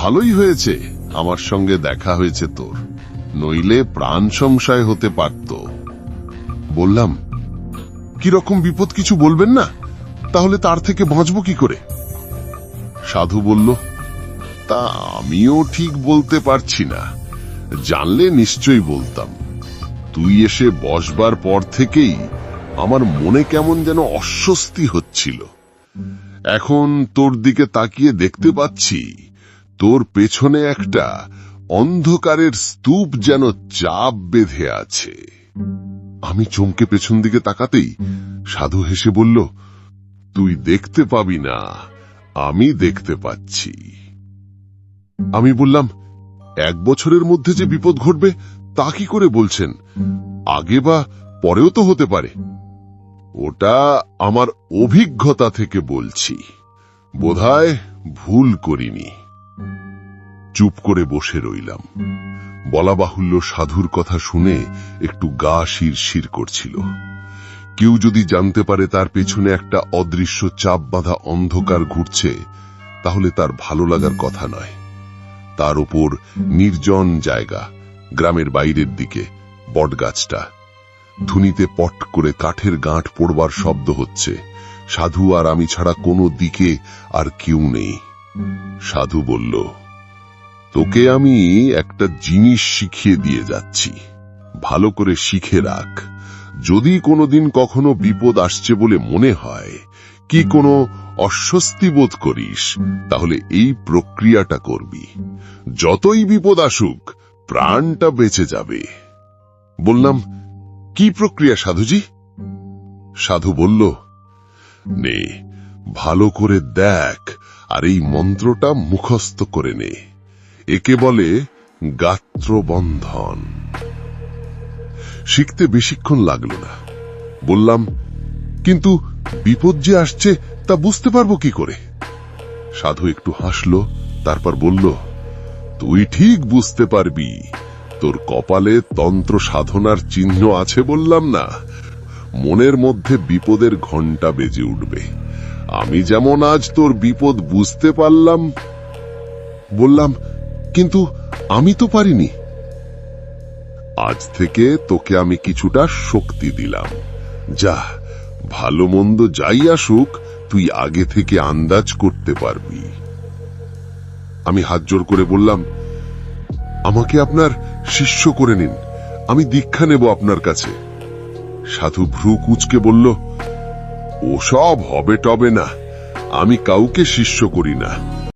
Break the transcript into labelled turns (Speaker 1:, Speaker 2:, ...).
Speaker 1: ভালোই হয়েছে আমার সঙ্গে দেখা হয়েছে তোর, নইলে প্রাণ সংশয় হতে পারত। বললাম, কিরকম বিপদ কিছু বলবেন না, তাহলে তার থেকে বাঁচবো কি করে? সাধু বলল, তা আমিও ঠিক বলতে পারছি না, জানলে নিশ্চয়ই বলতাম। তুই এসে বসবার পর থেকেই আমার মনে কেমন যেন অস্বস্তি হচ্ছিল। এখন তোর দিকে তাকিয়ে দেখতে পাচ্ছি তোর পেছনে একটা অন্ধকারের স্তূপ যেন চাপ বেঁধে আছে। আমি চমকে পেছন দিকে তাকাতেই সাধু হেসে বলল, তুই দেখতে পাবি না, আমি দেখতে পাচ্ছি। আমি বললাম, 1 বছরের মধ্যে যে বিপদ ঘটবে তা কি করে বলছেন? আগে বা পরেও তো হতে পারে। ওটা আমার অভিজ্ঞতা থেকে বলছি, বোধহয় ভুল করিনি। চুপ করে বসে রইলাম। বলা বাহুল্য, সাধুর কথা শুনে একটু গা শিরশির করছিল। কেউ যদি জানতে পারে তার পেছনে একটা অদৃশ্য চাপ বাঁধা অন্ধকার ঘুরছে, তাহলে তার ভালো লাগার কথা নয়। তার উপর নির্জন জায়গা, গ্রামের বাইরের দিকে বটগাছটা, ধুনিতে পট করে কাঠের গাঁট পড়বার শব্দ হচ্ছে। সাধু আর আমি ছাড়া কোনো দিকে আর কেউ নেই। সাধু বলল, তোকে আমি একটা জিনিস শিখিয়ে দিয়ে যাচ্ছি, ভালো করে শিখে রাখ। যদি কোনোদিন কখনো বিপদ আসছে বলে মনে হয়, কি কোনো অস্বস্তি বোধ করিস, তাহলে এই প্রক্রিয়াটা করবি। যতই বিপদ আসুক, প্রাণটা বেঁচে যাবে। বললাম, কি প্রক্রিয়া সাধুজি? সাধু বলল, নে, ভালো করে দেখ আর এই মন্ত্রটা মুখস্থ করে নে। একে বলে গাত্রবন্ধন। শিখতে বেশিক্ষণ লাগলো না। বললাম, কিন্তু বিপদ যে আসছে তা বুঝতে পারবো কি করে? সাধু একটু হাসল, তারপর বলল, তুই ঠিক বুঝতে পারবি, তোর কপালে তন্ত্র সাধনার চিহ্ন আছে বললাম না। মনের মধ্যে বিপদের ঘণ্টা বেজে উঠবে। আমি যেমন আজ তোর বিপদ বুঝতে পারলাম। বললাম, কিন্তু আমি তো পারিনি। আজ থেকে তোকে আমি কিছুটা শক্তি দিলাম। যা, ভালো মন্দ যাই আসুক, তুই আগে থেকে আন্দাজ করতে পারবি। আমি হাত জোর করে বললাম, আমাকে আপনার শিষ্য করে নিন, আমি দীক্ষা নেব আপনার কাছে। সাধু ভ্রু কুঁচকে বলল, ওসব হবে টবে না, আমি কাউকে শিষ্য করি না।